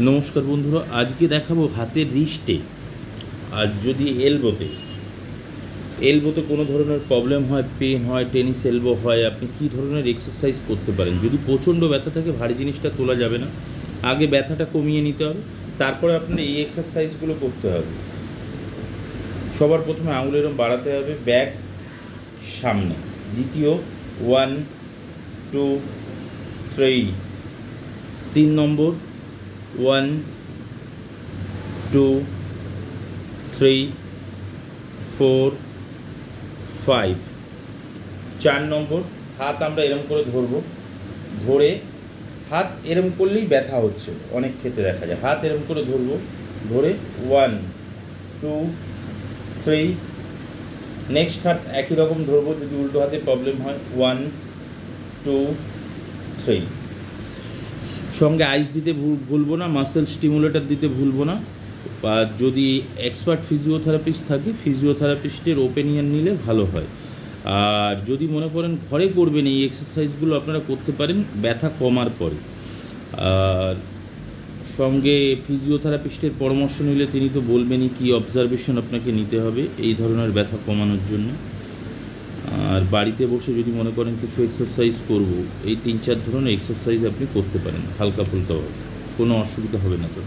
নমস্কার বন্ধুরা, আজকে দেখাবো হাতের রিস্টে আর যদি এলবোতে কোনো ধরনের প্রবলেম হয়, পেন হয়, টেনিস এলবো হয়, আপনি কী ধরনের এক্সারসাইজ করতে পারেন। যদি প্রচণ্ড ব্যথা থাকে ভারী জিনিসটা তোলা যাবে না, আগে ব্যথাটা কমিয়ে নিতে হবে, তারপরে আপনার এই এক্সারসাইজগুলো করতে হবে। সবার প্রথমে আঙুল এরম বাড়াতে হবে, ব্যাক সামনে। দ্বিতীয় 1 2 3, 3 নম্বর 1 2 3 4 5, 4 নম্বর হাত আমরা এরম করে ধরবো, ধরে হাত এরম করলেই ব্যথা হচ্ছে, অনেক ক্ষেত্রে দেখা যায়। হাত এরম করে ধরবো, ধরে 1 2 3, নেক্সট হাত একই রকম ধরবো, যদি উল্টো হাতে প্রবলেম হয় 1 2 3। সঙ্গে আইস দিতে ভুলবো না, মাসেল স্টিমুলেটর দিতে ভুলবো না। বা যদি এক্সপার্ট ফিজিওথেরাপিস্ট থাকে, ফিজিওথেরাপিস্টের ওপিনিয়ন নিলে ভালো হয়। আর যদি মনে করেন ঘরে করবেন, এই এক্সারসাইজগুলো আপনারা করতে পারেন ব্যথা কমার পরে। আর সঙ্গে ফিজিওথেরাপিস্টের পরামর্শ নিলে তিনি তো বলবেনই কী অবজারভেশন আপনাকে নিতে হবে এই ধরনের ব্যথা কমানোর জন্য। আর বাড়িতে বসে যদি মনে করেন কিছু এক্সারসাইজ করব, এই 3-4 ধরনের এক্সারসাইজ আপনি করতে পারেন হালকা ফুলকাভাবে, কোনো অসুবিধা হবে না তো।